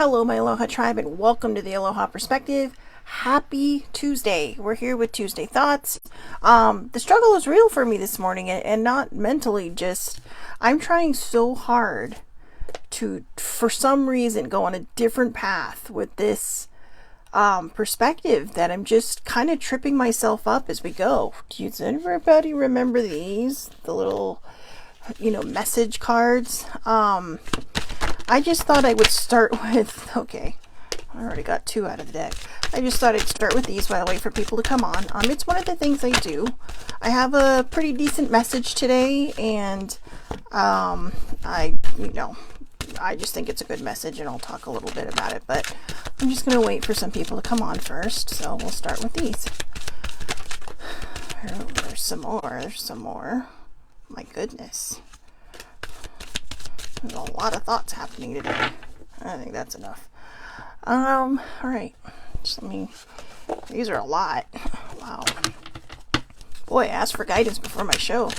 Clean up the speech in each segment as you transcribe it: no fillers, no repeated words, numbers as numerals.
Hello, my Aloha tribe, and welcome to the Aloha Perspective. Happy Tuesday. We're here with Tuesday Thoughts. The struggle is real for me this morning, and not mentally, just I'm trying so hard to, for some reason, go on a different path with this perspective that I'm just kind of tripping myself up as we go. Does everybody remember these? The little, message cards. I just thought I would start with, okay, I already got two out of the deck. I just thought I'd start with these while I wait for people to come on. It's one of the things I do. I have a pretty decent message today, and I just think it's a good message, and I'll talk a little bit about it, but I'm just going to wait for some people to come on first, so we'll start with these. There's some more. My goodness. There's a lot of thoughts happening today. I think that's enough. All right. These are a lot. Wow. Boy, I asked for guidance before my show.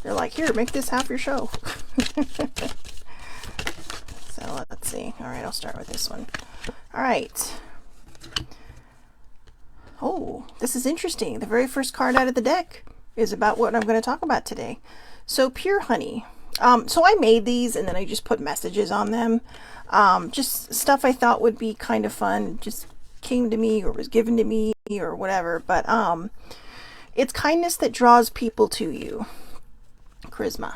They're like, here, make this half your show. So let's see. All right, I'll start with this one. All right. Oh, this is interesting. The very first card out of the deck is about what I'm going to talk about today. So, pure honey. So I made these and then I just put messages on them. Just stuff I thought would be kind of fun. Just came to me or was given to me or whatever. But it's kindness that draws people to you. Charisma.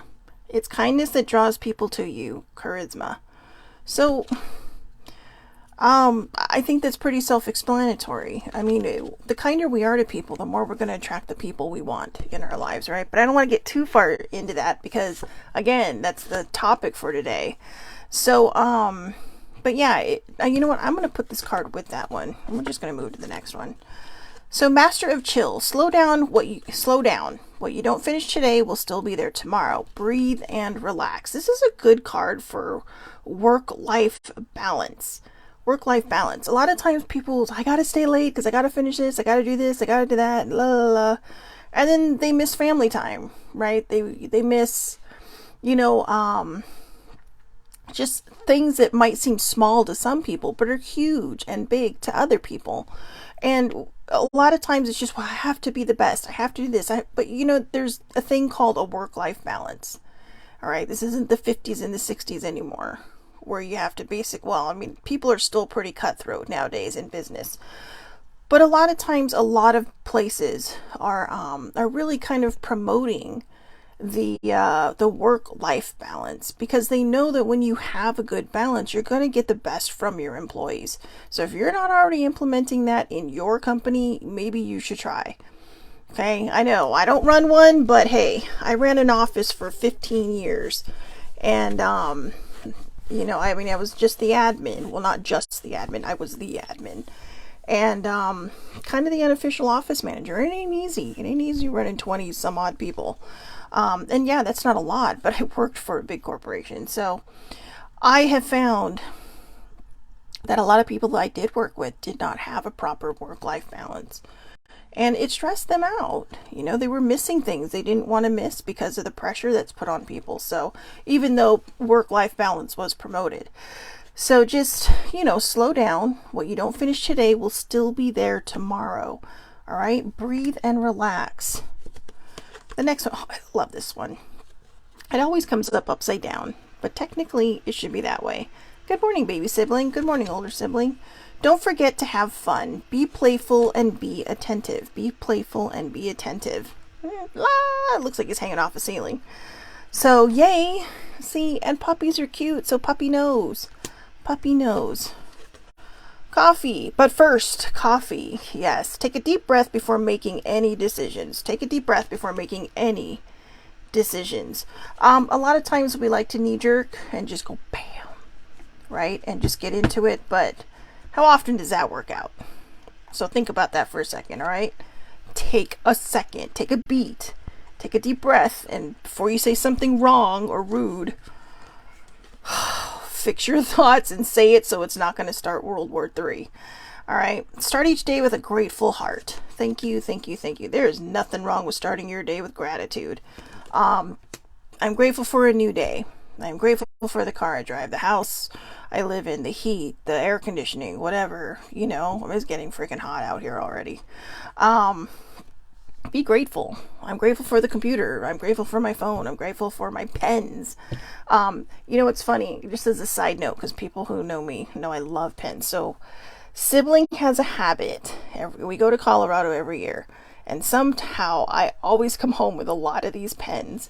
It's kindness that draws people to you. Charisma. So I think that's pretty self-explanatory. I mean, the kinder we are to people, the more we're going to attract the people we want in our lives, right? But I don't want to get too far into that because, again, that's the topic for today. So, but yeah, you know what? I'm going to put this card with that one. I'm just going to move to the next one. So, Master of Chill. Slow down. What you don't finish today will still be there tomorrow. Breathe and relax. This is a good card for work-life balance. Work-life balance. A lot of times people, I gotta stay late because I gotta finish this, I gotta do this, I gotta do that, la la la. And then they miss family time, right? They miss, just things that might seem small to some people, but are huge and big to other people. And a lot of times it's just, well, I have to be the best. I have to do this. But there's a thing called a work-life balance. All right. This isn't the 50s and the 60s anymore, where you have to people are still pretty cutthroat nowadays in business. But a lot of times, a lot of places are really kind of promoting the work-life balance because they know that when you have a good balance, you're going to get the best from your employees. So if you're not already implementing that in your company, maybe you should try. Okay, I know I don't run one, but hey, I ran an office for 15 years, and I was just the admin. Well, not just the admin. I was the admin. And kind of the unofficial office manager. It ain't easy. It ain't easy running 20 some odd people. And yeah, that's not a lot, but I worked for a big corporation. So I have found that a lot of people that I did work with did not have a proper work-life balance. And it stressed them out. They were missing things they didn't want to miss because of the pressure that's put on people. So even though work-life balance was promoted. So just, slow down. What you don't finish today will still be there tomorrow. All right? Breathe and relax. The next one, I love this one. It always comes up upside down, but technically it should be that way. Good morning, baby sibling. Good morning, older sibling. Don't forget to have fun. Be playful and be attentive. Be playful and be attentive. It looks like he's hanging off a ceiling. So, yay. See, and puppies are cute, so puppy nose. Puppy nose. Coffee. But first, coffee. Yes. Take a deep breath before making any decisions. Take a deep breath before making any decisions. A lot of times we like to knee jerk and just go bam. Right? And just get into it, but how often does that work out? So think about that for a second, all right? Take a second, take a beat, take a deep breath, and before you say something wrong or rude, fix your thoughts and say it so it's not going to start World War III. All right? Start each day with a grateful heart. Thank you, thank you, thank you. There is nothing wrong with starting your day with gratitude. I'm grateful for a new day. I'm grateful for the car I drive, the house I live in, the heat, the air conditioning, whatever. It's getting freaking hot out here already. Um, be grateful. I'm grateful for the computer. I'm grateful for my phone. I'm grateful for my pens. It's funny, just as a side note, because people who know me know I love pens. So, sibling has a habit. We go to Colorado every year, and somehow I always come home with a lot of these pens.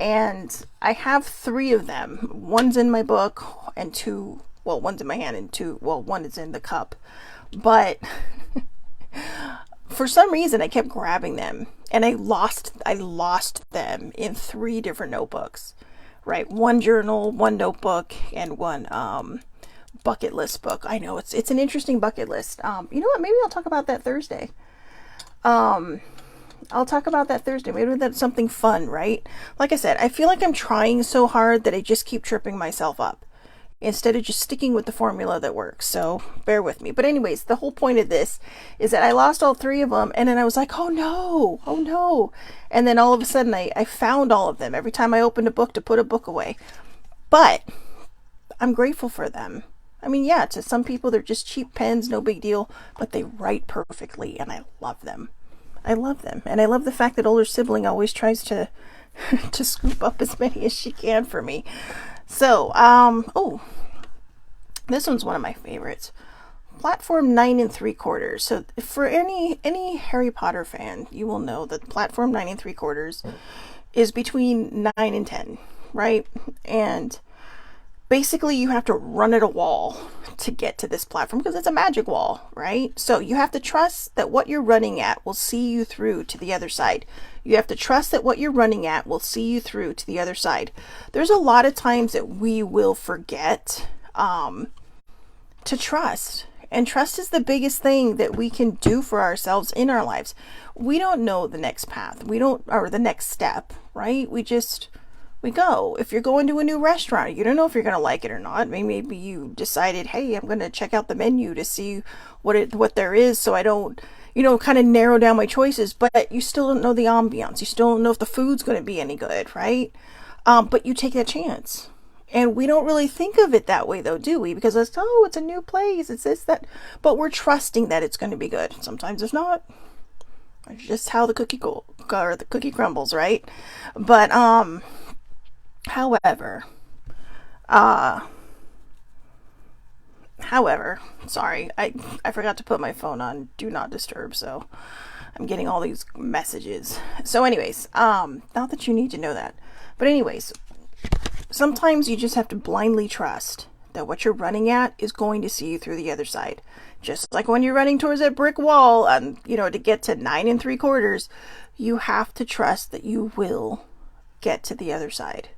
And I have three of them. One's in my book, and two, well, one's in my hand, and two, well, one is in the cup. But for some reason I kept grabbing them, and I lost them in three different notebooks. Right? One journal, one notebook, and one bucket list book. I know it's an interesting bucket list. You know what? Maybe I'll talk about that Thursday. Um, I'll talk about that Thursday. Maybe that's something fun, right? Like I said, I feel like I'm trying so hard that I just keep tripping myself up instead of just sticking with the formula that works. So bear with me. But anyways, the whole point of this is that I lost all three of them, and then I was like, oh no, oh no. And then all of a sudden I found all of them every time I opened a book to put a book away. But I'm grateful for them. I mean, yeah, to some people they're just cheap pens, no big deal, but they write perfectly, and I love them. I love them. And I love the fact that older sibling always tries to to scoop up as many as she can for me. So, oh, this one's one of my favorites. Platform 9 3/4. So for any Harry Potter fan, you will know that platform 9 3/4 is between 9 and 10, right? And basically you have to run at a wall to get to this platform because it's a magic wall, right? So you have to trust that what you're running at will see you through to the other side. You have to trust that what you're running at will see you through to the other side. There's a lot of times that we will forget to trust. And trust is the biggest thing that we can do for ourselves in our lives. We don't know the next path. We don't, or the next step, right? We go. If you're going to a new restaurant, you don't know if you're going to like it or not. Maybe you decided, hey, I'm going to check out the menu to see what there is, so I don't, kind of narrow down my choices. But you still don't know the ambiance. You still don't know if the food's going to be any good, right? But you take that chance. And we don't really think of it that way, though, do we? Because it's a new place. It's this, that. But we're trusting that it's going to be good. Sometimes it's not. It's just how the cookie crumbles, right? But however, uh, sorry, I forgot to put my phone on do not disturb, so I'm getting all these messages. So anyways, not that you need to know that, but anyways, sometimes you just have to blindly trust that what you're running at is going to see you through the other side. Just like when you're running towards that brick wall, and to get to 9 3/4, you have to trust that you will get to the other side,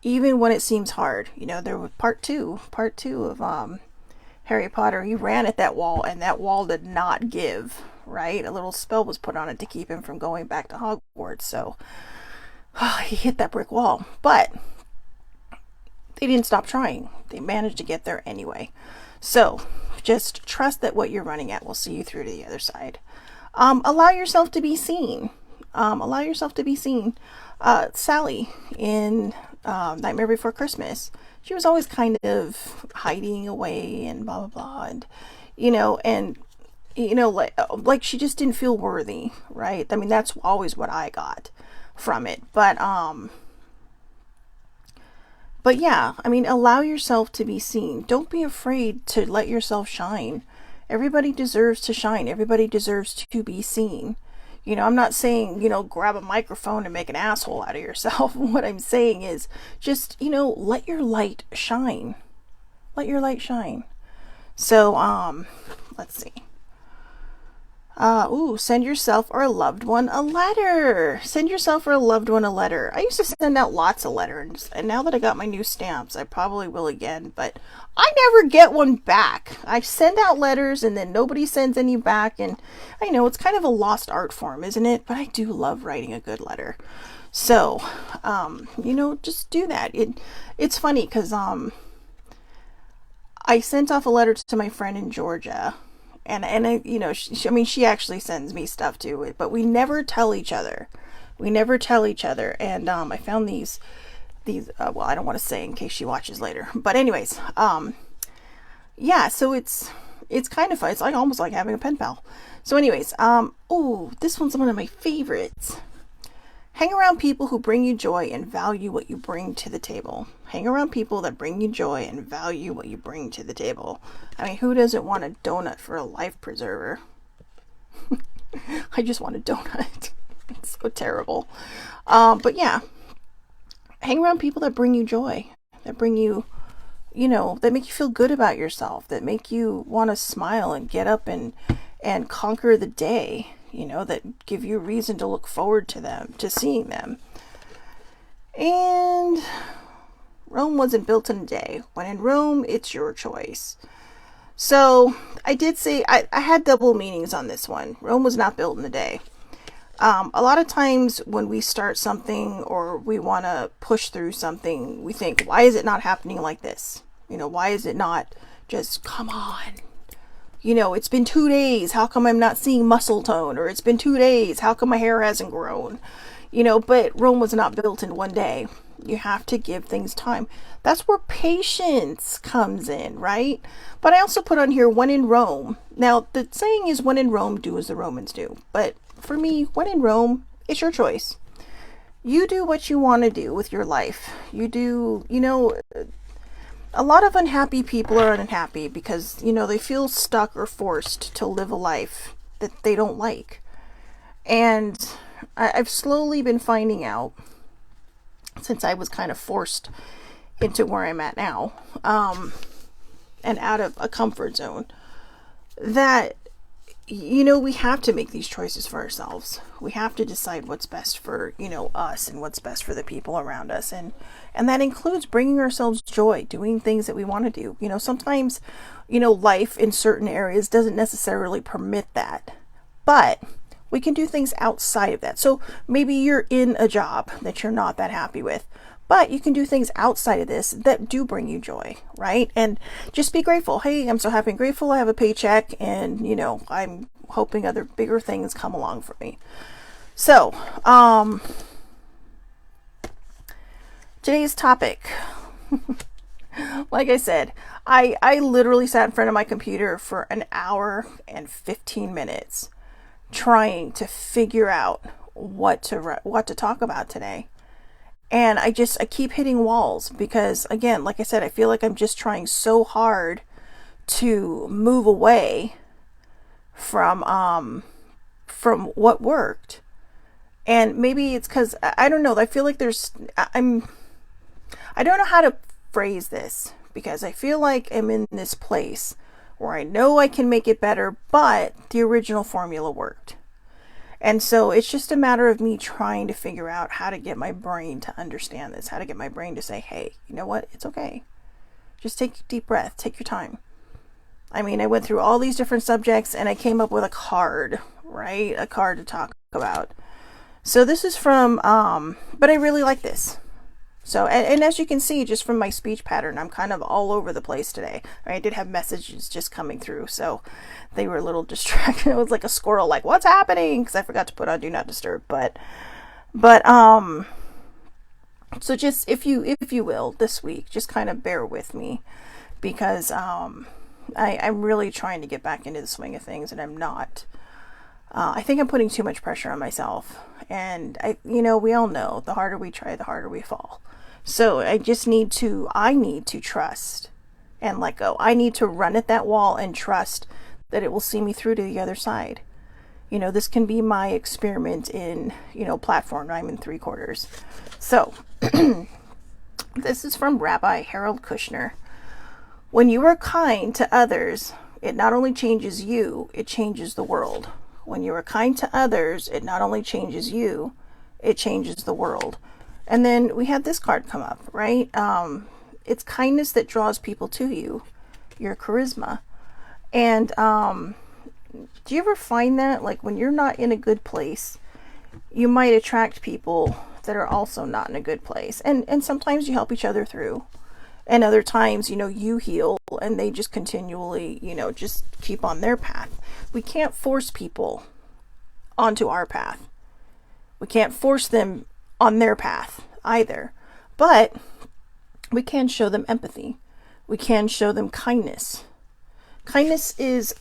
even when it seems hard. There was part two of Harry Potter. He ran at that wall, and that wall did not give. Right, a little spell was put on it to keep him from going back to Hogwarts. So he hit that brick wall, but they didn't stop trying. They managed to get there anyway. So just trust that what you're running at will see you through to the other side. Allow yourself to be seen. Allow yourself to be seen. Sally in Nightmare Before Christmas, she was always kind of hiding away and blah blah blah, and like she just didn't feel worthy, right? I mean, that's always what I got from it. But yeah, I mean, allow yourself to be seen. Don't be afraid to let yourself shine. Everybody deserves to shine. Everybody deserves to be seen. I'm not saying, grab a microphone and make an asshole out of yourself. What I'm saying is just, let your light shine. Let your light shine. So, let's see. Send yourself or a loved one a letter. Send yourself or a loved one a letter. I used to send out lots of letters, and now that I got my new stamps, I probably will again, but I never get one back. I send out letters, and then nobody sends any back, and I know it's kind of a lost art form, isn't it? But I do love writing a good letter. So, just do that. It's funny, because, I sent off a letter to my friend in Georgia, and I, she actually sends me stuff too, but we never tell each other. And I found these these well, I don't want to say in case she watches later, but anyways, yeah, so it's kind of fun. It's like almost like having a pen pal. So anyways, oh, this one's one of my favorites. Hang around people who bring you joy and value what you bring to the table. Hang around people that bring you joy and value what you bring to the table. I mean, who doesn't want a donut for a life preserver? I just want a donut. It's so terrible. But yeah, hang around people that bring you joy, that bring you, that make you feel good about yourself, that make you want to smile and get up and conquer the day, that give you a reason to look forward to them, to seeing them. And Rome wasn't built in a day. When in Rome, it's your choice. So I did say, I had double meanings on this one. Rome was not built in a day. A lot of times when we start something or we want to push through something, we think, why is it not happening like this? Why is it not just, come on? It's been 2 days. How come I'm not seeing muscle tone? Or it's been 2 days. How come my hair hasn't grown? But Rome was not built in one day. You have to give things time. That's where patience comes in, right? But I also put on here, when in Rome. Now, the saying is, when in Rome, do as the Romans do. But for me, when in Rome, it's your choice. You do what you want to do with your life. You do, a lot of unhappy people are unhappy because, they feel stuck or forced to live a life that they don't like. And I've slowly been finding out, since I was kind of forced into where I'm at now, and out of a comfort zone, that we have to make these choices for ourselves. We have to decide what's best for, us and what's best for the people around us. And that includes bringing ourselves joy, doing things that we want to do. Sometimes, life in certain areas doesn't necessarily permit that, but we can do things outside of that. So maybe you're in a job that you're not that happy with, but you can do things outside of this that do bring you joy, right? And just be grateful. Hey, I'm so happy and grateful I have a paycheck, and I'm hoping other bigger things come along for me. So, today's topic, like I said, I literally sat in front of my computer for an hour and 15 minutes trying to figure out what to talk about today. And I keep hitting walls because, again, like I said, I feel like I'm just trying so hard to move away from what worked. And maybe it's because, I don't know, I feel like I don't know how to phrase this, because I feel like I'm in this place where I know I can make it better, but the original formula worked. And so it's just a matter of me trying to figure out how to get my brain to understand this, how to get my brain to say, hey, you know what? It's okay. Just take a deep breath. Take your time. I mean, I went through all these different subjects and I came up with a card, right? A card to talk about. So this is from, but I really like this. So, and as you can see, just from my speech pattern, I'm kind of all over the place today. I did have messages just coming through, so they were a little distracted. It was like a squirrel, like, what's happening? Because I forgot to put on Do Not Disturb. But, so just, if you will, this week, just kind of bear with me, because, I'm really trying to get back into the swing of things, and I'm not. I think I'm putting too much pressure on myself. And we all know, the harder we try, the harder we fall. So I need to trust and let go. I need to run at that wall and trust that it will see me through to the other side. This can be my experiment in, platform 9 3/4. So this is from Rabbi Harold Kushner. When you are kind to others, it not only changes you, it changes the world. When you are kind to others, it not only changes you, it changes the world. And then we had this card come up, right? It's kindness that draws people to you, your charisma. And do you ever find that, like, when you're not in a good place, you might attract people that are also not in a good place? And sometimes you help each other through. And other times, you heal and they just continually, just keep on their path. We can't force people onto our path. We can't force them on their path either. But we can show them empathy. We can show them kindness. Kindness is,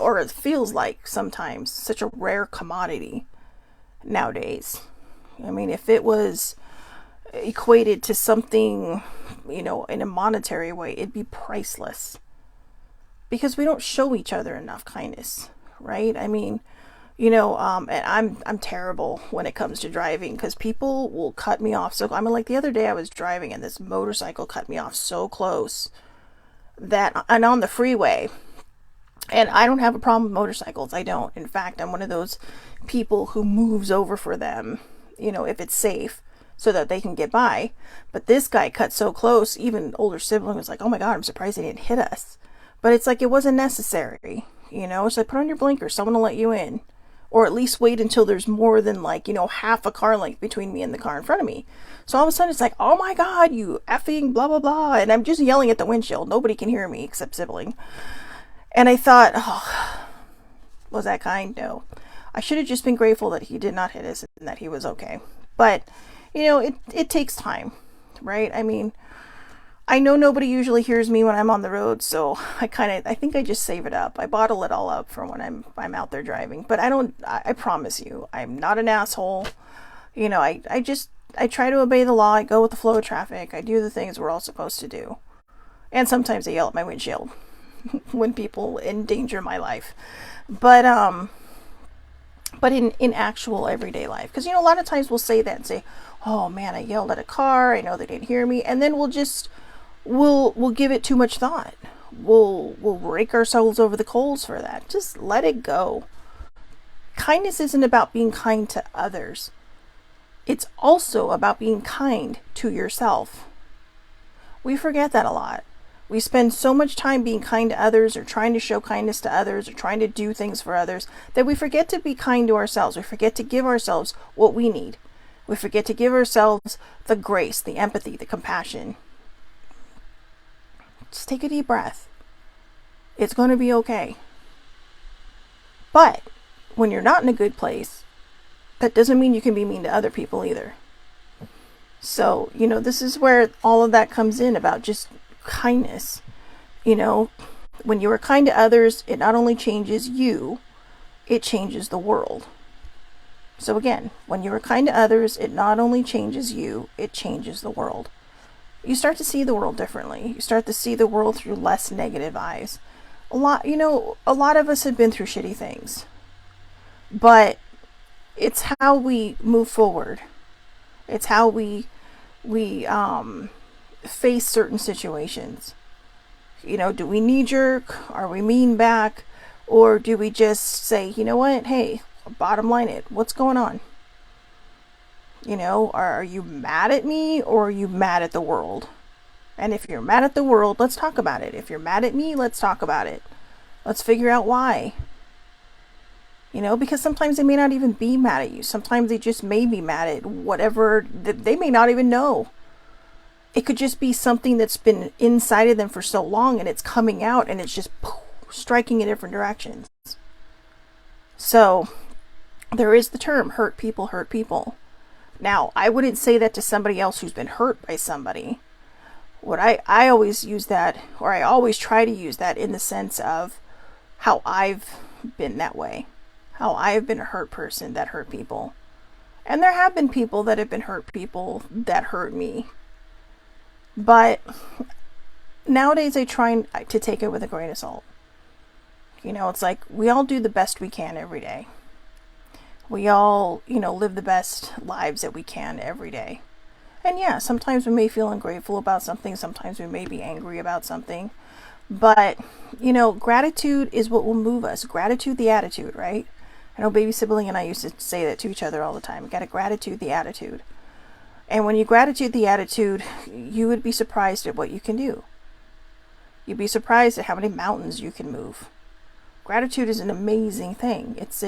or it feels like sometimes, such a rare commodity nowadays. I mean, if it was equated to something, in a monetary way, it'd be priceless. Because we don't show each other enough kindness, right? I mean, and I'm terrible when it comes to driving because people will cut me off. So I mean, like the other day I was driving and this motorcycle cut me off so close and on the freeway. And I don't have a problem with motorcycles. I don't. In fact, I'm one of those people who moves over for them, if it's safe so that they can get by. But this guy cut so close, even older sibling was like, oh my God, I'm surprised he didn't hit us. But it's like, it wasn't necessary, So put on your blinkers, someone will let you in. Or at least wait until there's more than half a car length between me and the car in front of me. So all of a sudden it's like, oh my God, you effing blah, blah, blah. And I'm just yelling at the windshield. Nobody can hear me except sibling. And I thought, oh, was that kind? No. I should have just been grateful that he did not hit us and that he was okay. But, it takes time, right? I mean, I know nobody usually hears me when I'm on the road, so I think I just save it up. I bottle it all up for when I'm out there driving. But I promise you, I'm not an asshole. I try to obey the law. I go with the flow of traffic. I do the things we're all supposed to do. And sometimes I yell at my windshield when people endanger my life. But in actual everyday life, because a lot of times we'll say that and say, oh man, I yelled at a car, I know they didn't hear me, and then we'll give it too much thought. We'll rake ourselves over the coals for that. Just let it go. Kindness isn't about being kind to others. It's also about being kind to yourself. We forget that a lot. We spend so much time being kind to others or trying to show kindness to others or trying to do things for others that we forget to be kind to ourselves. We forget to give ourselves what we need. We forget to give ourselves the grace, the empathy, the compassion. Just take a deep breath. It's going to be okay. But when you're not in a good place, that doesn't mean you can be mean to other people either. So, this is where all of that comes in about just kindness. When you are kind to others, it not only changes you, it changes the world. So again, when you are kind to others, it not only changes you, it changes the world. You start to see the world differently. You start to see the world through less negative eyes. A lot of us have been through shitty things, but it's how we move forward. It's how we face certain situations. Do we knee jerk? Are we mean back? Or do we just say, you know what? Hey, bottom line it. What's going on? Are you mad at me or are you mad at the world? And if you're mad at the world, let's talk about it. If you're mad at me, let's talk about it. Let's figure out why. Because sometimes they may not even be mad at you. Sometimes they just may be mad at whatever that they may not even know. It could just be something that's been inside of them for so long and it's coming out and it's just striking in different directions. So there is the term hurt people hurt people. Now, I wouldn't say that to somebody else who's been hurt by somebody. What I always use that, or I always try to use that in the sense of how I've been that way. How I've been a hurt person that hurt people. And there have been people that have been hurt people that hurt me. But nowadays I try to take it with a grain of salt. It's like we all do the best we can every day. We all, live the best lives that we can every day. And yeah, sometimes we may feel ungrateful about something. Sometimes we may be angry about something. But, gratitude is what will move us. Gratitude, the attitude, right? I know baby sibling and I used to say that to each other all the time. You got to gratitude the attitude. And when you gratitude the attitude, you would be surprised at what you can do. You'd be surprised at how many mountains you can move. Gratitude is an amazing thing. It's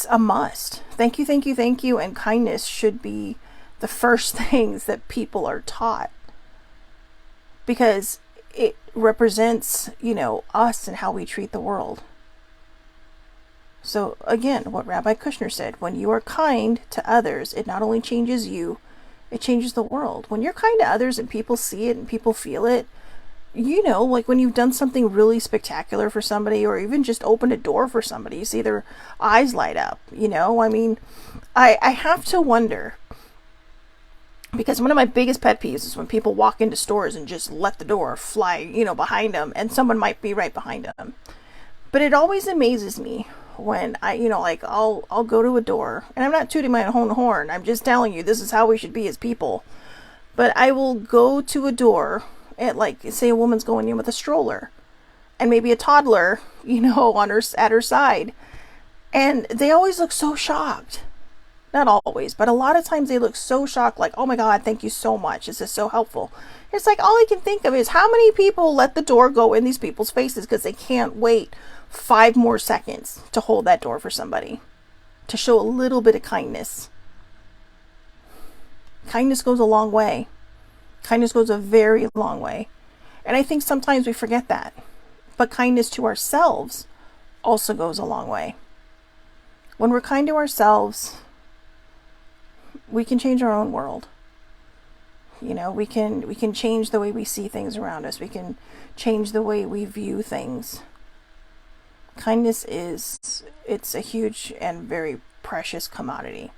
a must. Thank you, thank you, thank you. And kindness should be the first things that people are taught. Because it represents, us and how we treat the world. So again, what Rabbi Kushner said, when you are kind to others, it not only changes you, It changes the world. When you're kind to others and people see it and people feel it, like when you've done something really spectacular for somebody or even just opened a door for somebody, you see their eyes light up, I mean, I have to wonder, because one of my biggest pet peeves is when people walk into stores and just let the door fly, behind them, and someone might be right behind them. But it always amazes me when like I'll go to a door, and I'm not tooting my own horn. I'm just telling you this is how we should be as people. But I will go to a door at, like, say a woman's going in with a stroller and maybe a toddler, on her at her side, and they always look so shocked. Not always, but a lot of times they look so shocked, like, oh my God, thank you so much. This is so helpful. It's like all I can think of is how many people let the door go in these people's faces because they can't wait 5 more seconds to hold that door for somebody, to show a little bit of kindness. Kindness goes a long way. Kindness goes a very long way. And I think sometimes we forget that. But kindness to ourselves also goes a long way. When we're kind to ourselves, we can change our own world. We can change the way we see things around us. We can change the way we view things. Kindness it's a huge and very precious commodity.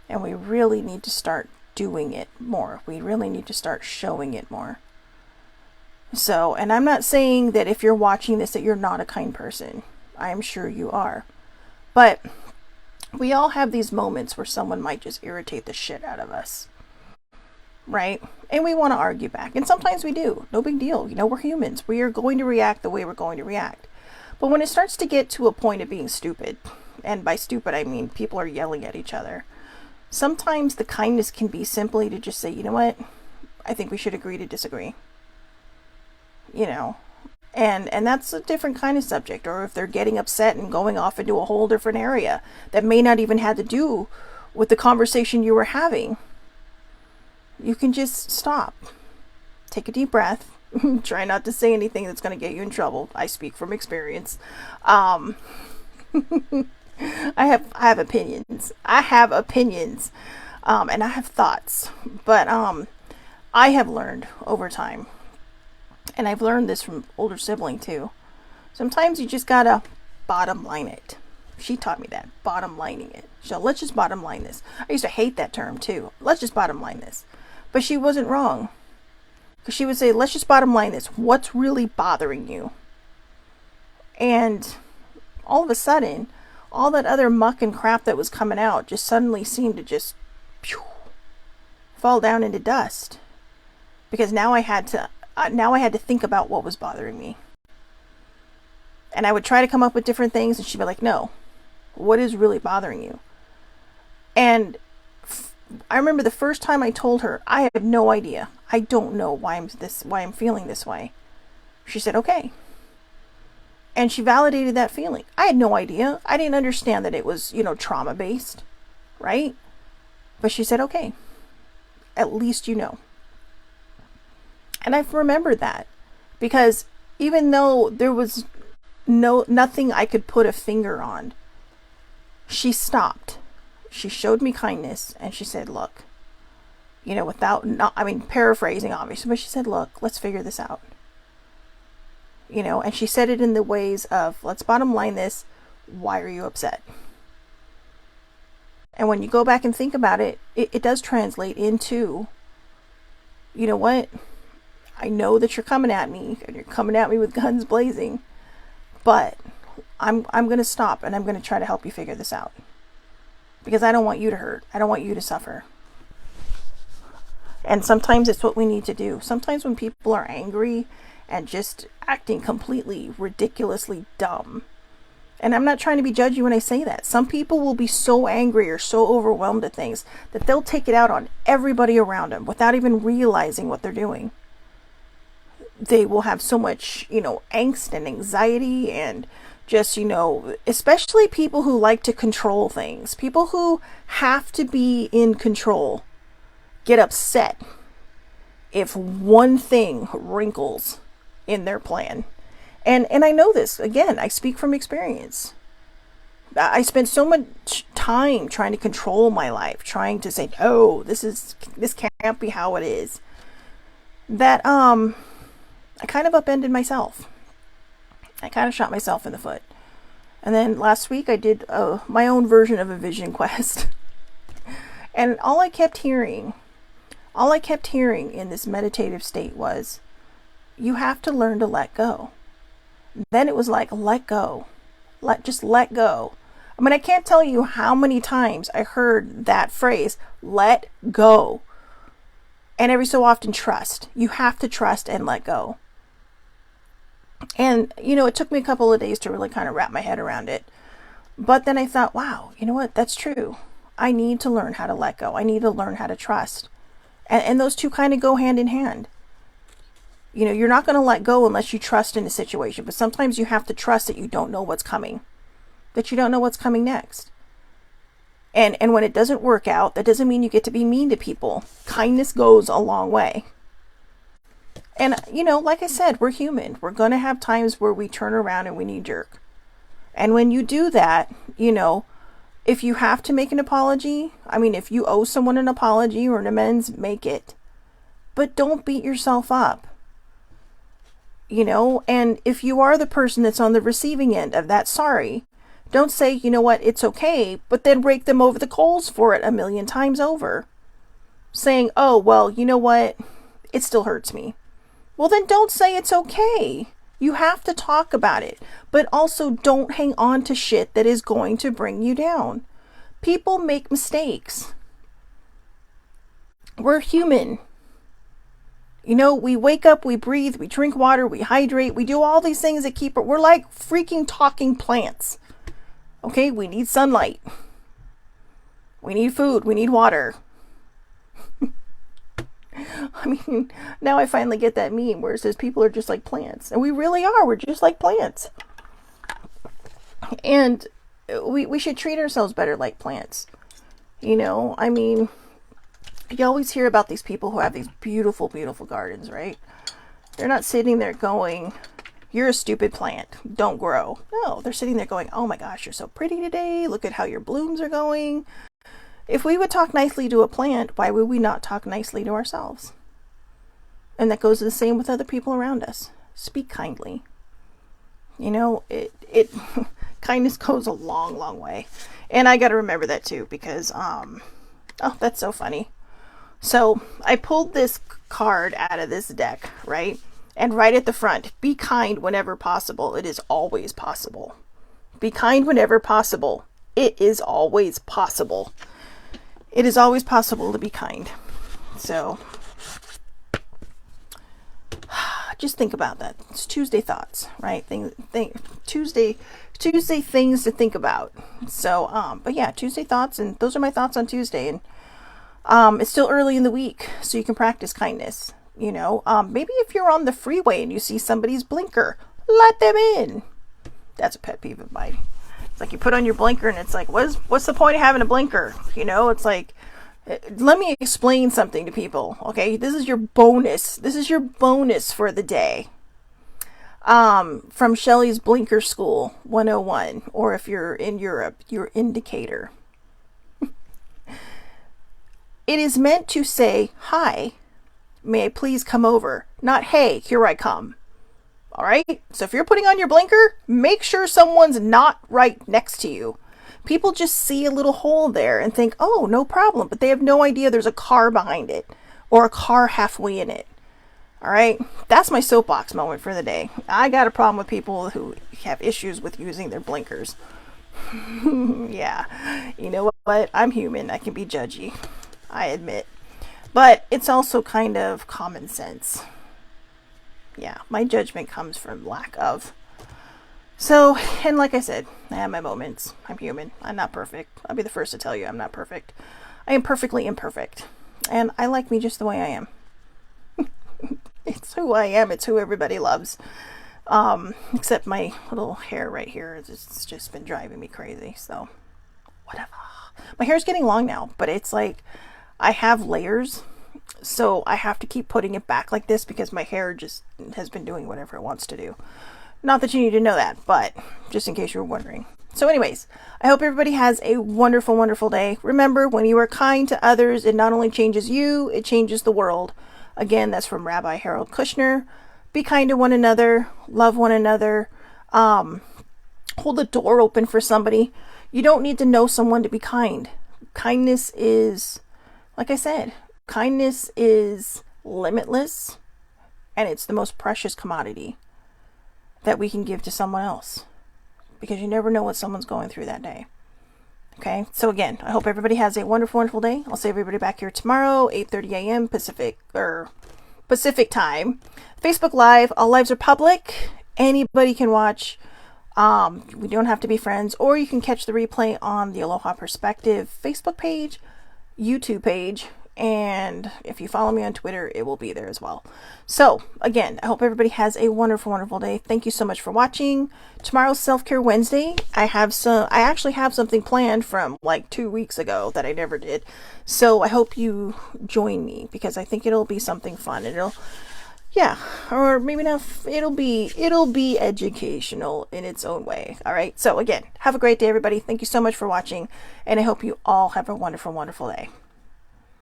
And we really need to start doing it more. We really need to start showing it more. So, and I'm not saying that if you're watching this that you're not a kind person. I'm sure you are. But we all have these moments where someone might just irritate the shit out of us. Right? And we want to argue back. And sometimes we do. No big deal. We're humans. We are going to react the way we're going to react. But when it starts to get to a point of being stupid, and by stupid I mean people are yelling at each other, sometimes the kindness can be simply to just say, you know what? I think we should agree to disagree. And that's a different kind of subject. Or if they're getting upset and going off into a whole different area that may not even have to do with the conversation you were having, you can just stop. Take a deep breath. Try not to say anything that's going to get you in trouble. I speak from experience. I have opinions. I have opinions. And I have thoughts. But I have learned over time, and I've learned this from older sibling too, sometimes you just gotta bottom line it. She taught me that, bottom lining it. So let's just bottom line this. I used to hate that term too. Let's just bottom line this. But she wasn't wrong. Because she would say, let's just bottom line this. What's really bothering you? And all of a sudden, all that other muck and crap that was coming out just suddenly seemed to just fall down into dust. Because now I had to think about what was bothering me. And I would try to come up with different things, and she'd be like, no, what is really bothering you? And I remember the first time I told her, I have no idea. I don't know why I'm feeling this way. She said, okay. And she validated that feeling. I had no idea. I didn't understand that it was, trauma based, right? But she said, okay, at least you know. And I've remembered that, because even though there was nothing I could put a finger on, she stopped. She showed me kindness, and she said, look, paraphrasing obviously, but she said, look, let's figure this out. And she said it in the ways of, let's bottom line this. Why are you upset? And when you go back and think about it, it does translate into, you know what? I know that you're coming at me, and you're coming at me with guns blazing, but I'm going to stop, and I'm going to try to help you figure this out. Because I don't want you to hurt. I don't want you to suffer. And sometimes it's what we need to do. Sometimes when people are angry and just acting completely ridiculously dumb, and I'm not trying to be judgy when I say that. Some people will be so angry or so overwhelmed at things that they'll take it out on everybody around them without even realizing what they're doing. They will have so much, angst and anxiety, and just, especially people who like to control things. People who have to be in control get upset if one thing wrinkles in their plan. And I know this. Again, I speak from experience. I spent so much time trying to control my life, trying to say, no, this can't can't be how it is, that I kind of upended myself. I kind of shot myself in the foot. And then last week I did my own version of a vision quest. And all I kept hearing in this meditative state was, you have to learn to let go. Then it was like, let go. Just let go. I mean, I can't tell you how many times I heard that phrase, let go. And every so often, trust. You have to trust and let go. And, it took me a couple of days to really kind of wrap my head around it. But then I thought, wow, you know what? That's true. I need to learn how to let go. I need to learn how to trust. And those two kind of go hand in hand. You're not going to let go unless you trust in a situation. But sometimes you have to trust that you don't know what's coming. That you don't know what's coming next. And when it doesn't work out, that doesn't mean you get to be mean to people. Kindness goes a long way. And, like I said, we're human. We're going to have times where we turn around and we knee jerk. And when you do that, if you have to make an apology, if you owe someone an apology or an amends, make it. But don't beat yourself up. And if you are the person that's on the receiving end of that sorry, don't say, you know what, it's okay, but then rake them over the coals for it 1,000,000 times over. Saying, oh, well, you know what, it still hurts me. Well, then don't say it's okay. You have to talk about it, but also don't hang on to shit that is going to bring you down. People make mistakes. We're human. We wake up, we breathe, we drink water, we hydrate, we do all these things that keep it. We're like freaking talking plants. Okay, we need sunlight. We need food, we need water. Now I finally get that meme where it says people are just like plants. And we really are. We're just like plants. And we should treat ourselves better like plants. You always hear about these people who have these beautiful, beautiful gardens, right? They're not sitting there going, you're a stupid plant, don't grow. No, they're sitting there going, oh my gosh, you're so pretty today. Look at how your blooms are going. If we would talk nicely to a plant, why would we not talk nicely to ourselves? And that goes the same with other people around us. Speak kindly. It kindness goes a long, long way. And I got to remember that too, because, oh, that's so funny. So I pulled this card out of this deck, right? And right at the front, be kind whenever possible. It is always possible. Be kind whenever possible. It is always possible. It is always possible to be kind. So just think about that. It's Tuesday thoughts, right? Tuesday things to think about. So, but yeah, Tuesday thoughts, and those are my thoughts on Tuesday. And it's still early in the week, so you can practice kindness. Maybe if you're on the freeway and you see somebody's blinker, let them in. That's a pet peeve of mine. It's like you put on your blinker and it's like, what's the point of having a blinker? It's like, let me explain something to people. Okay, this is your bonus. This is your bonus for the day. From Shelley's Blinker School 101, or if you're in Europe, your indicator. It is meant to say, hi, may I please come over? Not, hey, here I come. All right? So if you're putting on your blinker, make sure someone's not right next to you. People just see a little hole there and think, oh, no problem. But they have no idea there's a car behind it or a car halfway in it. All right? That's my soapbox moment for the day. I got a problem with people who have issues with using their blinkers. Yeah. You know what? I'm human. I can be judgy. I admit. But it's also kind of common sense. Yeah, my judgment comes from lack of. So, and like I said, I have my moments. I'm human. I'm not perfect. I'll be the first to tell you I'm not perfect. I am perfectly imperfect. And I like me just the way I am. It's who I am. It's who everybody loves. Except my little hair right here. It's just been driving me crazy. So, whatever. My hair's getting long now, but it's like I have layers. So I have to keep putting it back like this because my hair just has been doing whatever it wants to do. Not that you need to know that, but just in case you were wondering. So anyways, I hope everybody has a wonderful, wonderful day. Remember, when you are kind to others, it not only changes you, it changes the world. Again, that's from Rabbi Harold Kushner. Be kind to one another, love one another, hold the door open for somebody. You don't need to know someone to be kind. Kindness is, like I said, kindness is limitless, and it's the most precious commodity that we can give to someone else, because you never know what someone's going through that day. Okay, so again, I hope everybody has a wonderful, wonderful day. I'll see everybody back here tomorrow, 8:30 a.m. Pacific time. Facebook Live. All lives are public. Anybody can watch. We don't have to be friends, or you can catch the replay on the Aloha Perspective Facebook page, YouTube page, and if you follow me on Twitter, it will be there as well. So again, I hope everybody has a wonderful, wonderful day. Thank you so much for watching. Tomorrow's Self-Care Wednesday. I actually have something planned from like 2 weeks ago that I never did. So I hope you join me, because I think it'll be something fun. Yeah, or maybe not. It'll be educational in its own way. All right. So again, have a great day, everybody. Thank you so much for watching, and I hope you all have a wonderful, wonderful day.